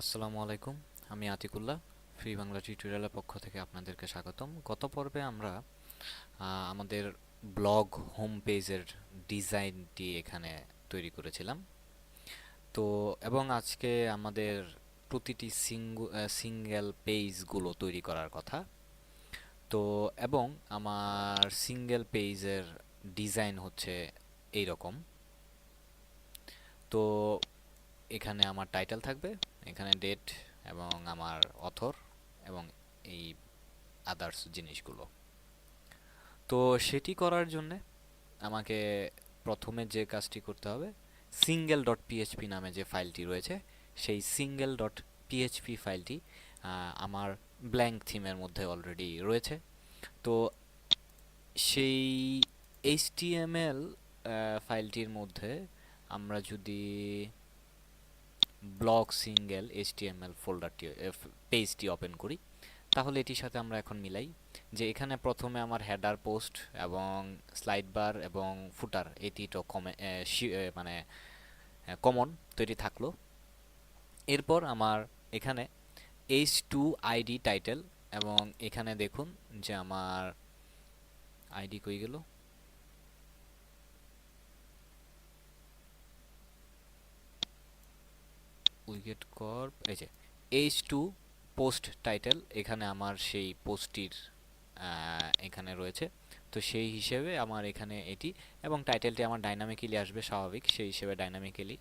আসসালামু আলাইকুম। আমি আতিকুল্লাহ। ফ্রি বাংলা টিউটোরিয়ালের পক্ষ থেকে আপনাদেরকে স্বাগতম। গত পর্বে আমরা আমাদের ব্লগ হোম পেজের ডিজাইনটি এখানে তৈরি করেছিলাম। তো এবং আজকে আমাদের প্রতিটি সিঙ্গেল পেজগুলো তৈরি করার কথা। তো এবং আমার সিঙ্গেল পেজের ডিজাইন হচ্ছে এই রকম। তো এখানে আমার টাইটেল থাকবে, এখানে ডেট এবং আমার অথর এবং এই আদার্স জিনিসগুলো। তো সেটি করার জন্যে আমাকে প্রথমে যে কাজটি করতে হবে, সিঙ্গেল ডট পিএইচপি নামে যে ফাইলটি রয়েছে, সেই সিঙ্গেল ডট পিএইচপি ফাইলটি আমার ব্ল্যাঙ্ক থিমের মধ্যে অলরেডি রয়েছে। তো সেই এইচটিএমএল ফাইলটির মধ্যে আমরা যদি ব্লগ সিঙ্গেল এইচটিএমএল ফোল্ডারটি পেজটি ওপেন করি, তাহলে এটির সাথে আমরা এখন মিলাই যে এখানে প্রথমে আমার হেডার পোস্ট এবং স্লাইড বার এবং ফুটার এটি তো মানে কমন তো এটি থাকলো। এরপর আমার এখানে H2 আইডি টাইটেল এবং এখানে দেখুন যে আমার আইডি কই গেল, উইকেট কর্প, এই যে H2 পোস্ট টাইটেল, এখানে আমার সেই পোস্টটির এখানে রয়েছে। তো সেই হিসেবে আমার এখানে এটি এবং টাইটেলটি আমার ডাইনামিক্যালি আসবে স্বাভাবিক, সেই হিসেবে ডাইনামিক্যালি।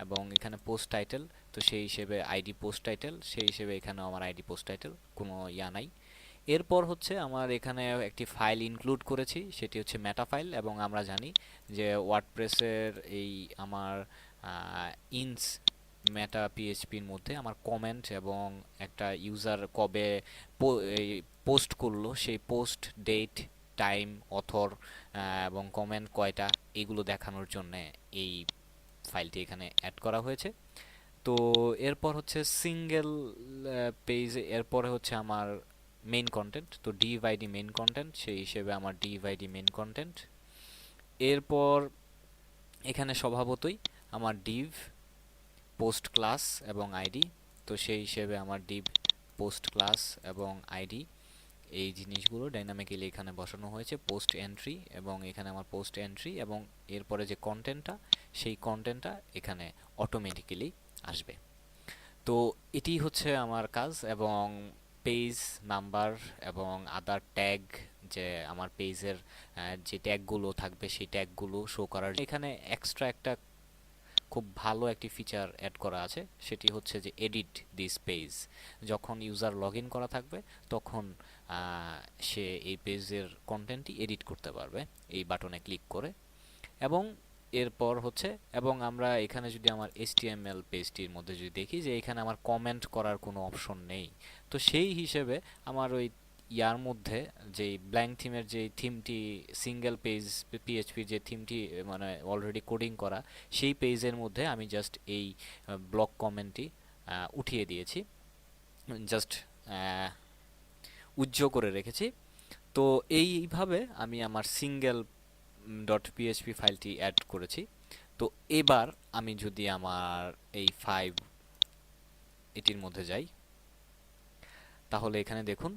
এবং এখানে পোস্ট টাইটেল, তো সেই হিসেবে আইডি পোস্ট টাইটেল, সেই হিসেবে এখানেও আমার আইডি পোস্ট টাইটেল, কোনো ইয়া নাই। এরপর হচ্ছে আমার এখানে একটি ফাইল ইনক্লুড করেছি, সেটি হচ্ছে মেটা ফাইল। এবং আমরা জানি যে ওয়ার্ডপ্রেসের এই আমার ইনস মেটা পিএইচপির মধ্যে আমার কমেন্ট এবং একটা ইউজার কবে পোস্ট করলো সেই পোস্ট ডেট টাইম অথর এবং কমেন্ট কয়টা, এগুলো দেখানোর জন্য এই ফাইলটি এখানে অ্যাড করা হয়েছে। তো এরপর হচ্ছে সিঙ্গেল পেজ, এরপরে হচ্ছে আমার মেইন কন্টেন্ট, তো ডিভাইডি মেইন কন্টেন্ট, সেই হিসেবে আমার ডিভাইডি মেইন কন্টেন্ট। এরপর এখানে স্বভাবতই আমার ডিভ পোস্ট ক্লাস এবং আইডি, তো সেই হিসেবে আমার ডিভ পোস্ট ক্লাস এবং আইডি, এই জিনিসগুলো ডাইনামিক্যালি এখানে বসানো হয়েছে। পোস্ট এন্ট্রি এবং এখানে আমার পোস্ট এন্ট্রি এবং এরপরে যে কন্টেন্টটা, সেই কন্টেন্টটা এখানে অটোমেটিক্যালি আসবে। তো এটি হচ্ছে আমার কাজ। এবং পেজ নাম্বার এবং আদার ট্যাগ, যে আমার পেজের যে ট্যাগগুলো থাকবে সেই ট্যাগগুলো শো করার এখানে এক্সট্রা একটা খুব ভালো একটি ফিচার অ্যাড করা আছে, সেটি হচ্ছে যে এডিট দিস পেজ। যখন ইউজার লগ ইন করা থাকবে তখন সে এই পেজের কন্টেন্টটি এডিট করতে পারবে এই বাটনে ক্লিক করে। এবং এরপর হচ্ছে, এবং আমরা এখানে যদি আমার HTML পেজটির মধ্যে যদি দেখি যে এখানে আমার কমেন্ট করার কোনো অপশন নেই, তো সেই হিসেবে আমার ওই ইয়ার মধ্যে যে ব্ল্যাঙ্ক থিমের যে থিমটি, সিঙ্গেল পেজ পিএইচপির যে থিমটি মানে অলরেডি কোডিং করা, সেই পেজের মধ্যে আমি জাস্ট এই ব্লক কমেন্টটি উঠিয়ে দিয়েছি, জাস্ট উজ্জ্ব করে রেখেছি। তো এইভাবে আমি আমার সিঙ্গেল ডট পিএইচপি ফাইলটি অ্যাড করেছি। তো এবার আমি যদি আমার এই 5 এটির মধ্যে যাই, তাহলে এখানে দেখুন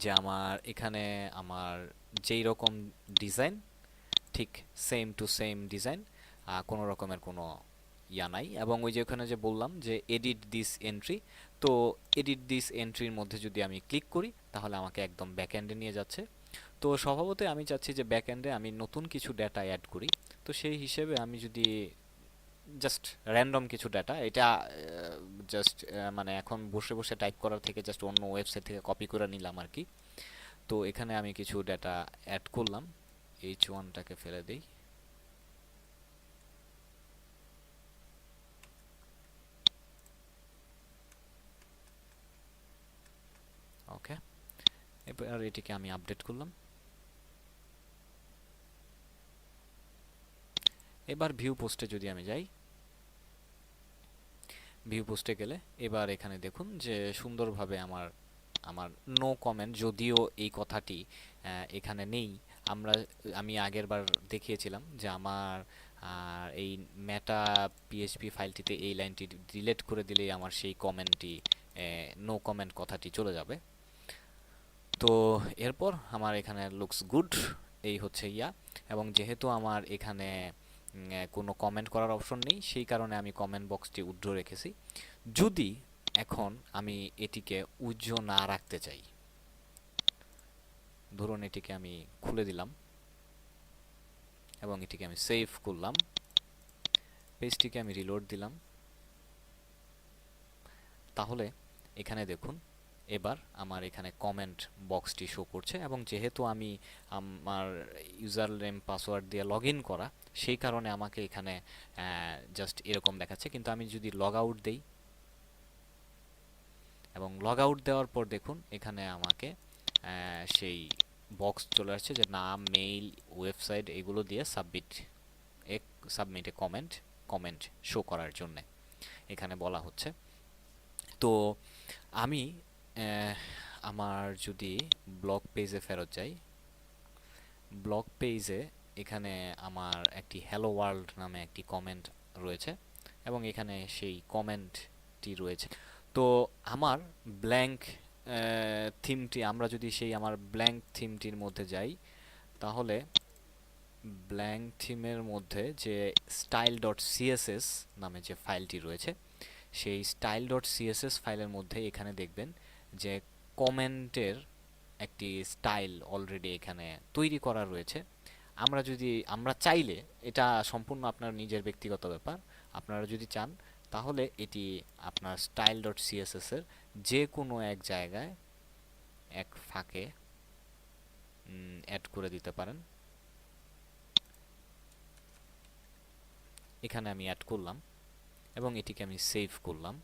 যে আমার এখানে আমার যেই রকম ডিজাইন, ঠিক সেম টু সেম ডিজাইন, কোনো রকমের কোনো ইয়া নাই। এবং ওই যে ওখানে যে বললাম যে এডিট দিস এন্ট্রি, তো এডিট দিস এন্ট্রির মধ্যে যদি আমি ক্লিক করি তাহলে আমাকে একদম ব্যাকএন্ডে নিয়ে যাচ্ছে। তো স্বভাবতই আমি চাচ্ছি যে ব্যাকএন্ডে আমি নতুন কিছু ডেটা অ্যাড করি। তো সেই হিসেবে আমি যদি জাস্ট র্যান্ডম কিছু ডেটা, এটা জাস্ট মানে এখন বসে বসে টাইপ করার থেকে জাস্ট অন্য ওয়েবসাইট থেকে কপি করে নিলাম আর কি। তো এখানে আমি কিছু ডেটা অ্যাড করলাম, H1টাকে ফেলে দিই। ওকে, এবার এটিকে আমি আপডেট করলাম। এবার ভিউ পোস্টে যদি আমি যাই, ভিউ পোস্টে গেলে এবার এখানে দেখুন যে সুন্দরভাবে আমার আমার নো কমেন্ট, যদিও এই কথাটি এখানে নেই। আমি আগের বার দেখিয়েছিলাম যে আমার আর এই মেটা পিএইচপি ফাইলটিতে এই লাইনটি ডিলিট করে দিলেই আমার সেই কমেন্টটি নো কমেন্ট কথাটি চলে যাবে। তো এরপর আমার এখানে লুকস গুড, এই হচ্ছে ইয়া। এবং যেহেতু আমার এখানে কোনো কমেন্ট করার অপশন নেই, সেই কারণে আমি কমেন্ট বক্সটি উজ্জ্ব রেখেছি। যদি এখন আমি এটিকে উজ্জ্ব না রাখতে চাই, ধরুন এটিকে আমি খুলে দিলাম এবং এটিকে আমি সেভ করলাম, পেজটিকে আমি রিলোড দিলাম, তাহলে এখানে দেখুন এবার আমার এখানে কমেন্ট বক্সটি শো করছে। এবং যেহেতু আমি আমার ইউজার নেম পাসওয়ার্ড দিয়ে লগ ইন করা, সেই কারণে আমাকে এখানে জাস্ট এরকম দেখাচ্ছে। কিন্তু আমি যদি লগ আউট দেই এবং লগ আউট দেওয়ার পর দেখুন এখানে আমাকে সেই বক্স চলে আসছে যে নাম, মেইল, ওয়েবসাইট এগুলো দিয়ে সাবমিটে কমেন্ট শো করার জন্য এখানে বলা হচ্ছে। তো আমি আমার যদি ব্লগ পেজে ফেরত যাই, ব্লগ পেজে এখানে আমার একটি হ্যালো ওয়ার্ল্ড নামে একটি কমেন্ট রয়েছে এবং এখানে সেই কমেন্টটি রয়েছে। তো আমার ব্ল্যাঙ্ক থিমটি, আমরা যদি সেই আমার ব্ল্যাঙ্ক থিমটির মধ্যে যাই, তাহলে ব্ল্যাঙ্ক থিমের মধ্যে যে স্টাইল ডট সিএসএস নামে যে ফাইলটি রয়েছে, সেই স্টাইল ডট সিএসএস ফাইলের মধ্যে এখানে দেখবেন যে কমেন্টের একটি স্টাইল অলরেডি এখানে তৈরি করা রয়েছে। আমরা চাইলে, এটা সম্পূর্ণ আপনার নিজের ব্যক্তিগত ব্যাপার, আপনারা যদি চান তাহলে এটি আপনার স্টাইল ডট সিএসএস এর যে কোনো এক জায়গায় এক ফাঁকে অ্যাড করে দিতে পারেন। এখানে আমি অ্যাড করলাম এবং এটিকে আমি সেভ করলাম।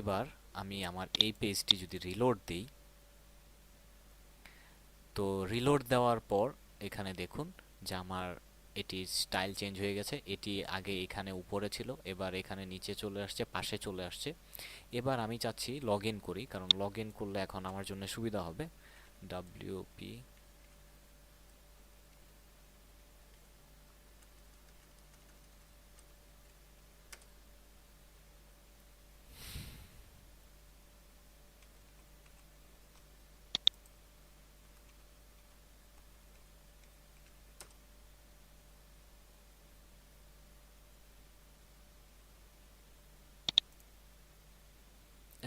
এবার আমি আমার এই পেজটি যদি রিলোড দিই, তো রিলোড দেওয়ার পর এখানে দেখুন যে আমার এটির স্টাইল চেঞ্জ হয়ে গেছে। এটি আগে এখানে উপরে ছিল, এবার এখানে নিচে চলে আসছে, পাশে চলে আসছে। এবার আমি চাচ্ছি লগ ইন করি, কারণ লগ ইন করলে এখন আমার জন্য সুবিধা হবে। WP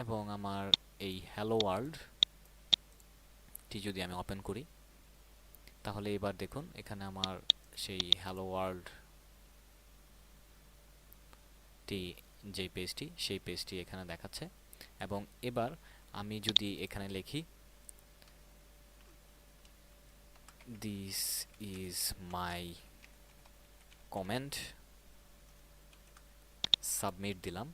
এবং আমার এই হ্যালো ওয়ার্ল্ডটি যদি আমি ওপেন করি, তাহলে এবার দেখুন এখানে আমার সেই হ্যালো ওয়ার্ল্ডটি যে পেজটি, সেই পেজটি এখানে দেখাচ্ছে। এবং এবার আমি যদি এখানে লিখি this is my comment, submit দিলাম,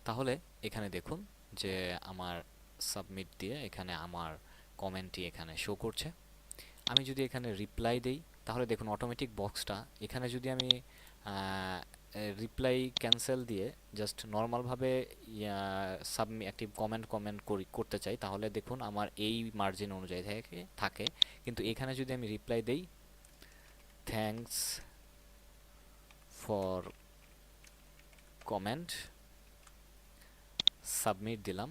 তাহলে এখানে দেখুন যে আমার সাবমিট দিয়ে এখানে আমার কমেন্টটি এখানে শো করছে। আমি যদি এখানে রিপ্লাই দেই, তাহলে দেখুন অটোমেটিক বক্সটা এখানে যদি আমি রিপ্লাই ক্যান্সেল দিয়ে জাস্ট নর্মালভাবে একটি করতে চাই, তাহলে দেখুন আমার এই মার্জিন অনুযায়ী থাকে। কিন্তু এখানে যদি আমি রিপ্লাই দেই থ্যাঙ্কস ফর কমেন্ট, সাবমিট দিলাম,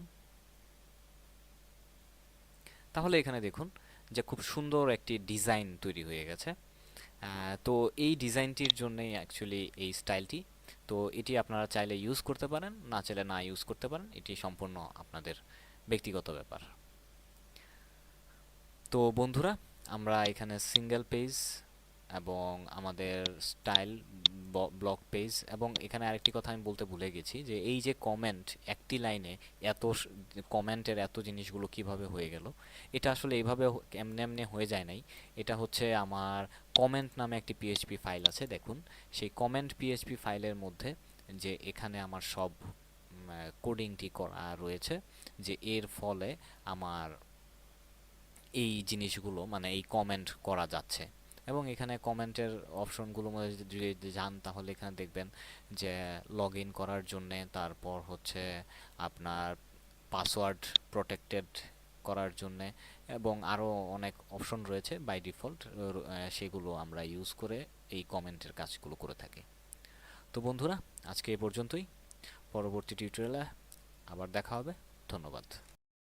তাহলে এখানে দেখুন যে খুব সুন্দর একটি ডিজাইন তৈরি হয়ে গেছে। তো এই ডিজাইনটির জন্যই অ্যাকচুয়ালি এই স্টাইলটি। তো এটি আপনারা চাইলে ইউজ করতে পারেন, না চাইলে না ইউজ করতে পারেন, এটি সম্পূর্ণ আপনাদের ব্যক্তিগত ব্যাপার। তো বন্ধুরা, আমরা এখানে সিঙ্গেল পেজ এবং আমাদের স্টাইল ব্লক পেজ, এবং এখানে আরেকটি কথা আমি বলতে ভুলে গেছি যে এই যে কমেন্ট, একটি লাইনে এত কমেন্টের এত জিনিসগুলো কিভাবে হয়ে গেল, এটা আসলে এইভাবে এমনি এমনি হয়ে যায় নাই। এটা হচ্ছে আমার কমেন্ট নামে একটি পিএইচপি ফাইল আছে, দেখুন সেই কমেন্ট পিএইচপি ফাইলের মধ্যে যে এখানে আমার সব কোডিংটি করা রয়েছে, যে এর ফলে আমার এই জিনিসগুলো মানে এই কমেন্ট করা যাচ্ছে। এবং এখানে কমেন্টের অপশনগুলো মধ্যে যদি যান, তাহলে এখানে দেখবেন যে লগ ইন করার জন্যে, তারপর হচ্ছে আপনার পাসওয়ার্ড প্রোটেক্টেড করার জন্যে, এবং আরও অনেক অপশন রয়েছে বাই ডিফল্ট, সেগুলো আমরা ইউজ করে এই কমেন্টের কাজগুলো করে থাকি। তো বন্ধুরা, আজকে এ পর্যন্তই। পরবর্তী টিউটোরিয়ালে আবার দেখা হবে। ধন্যবাদ।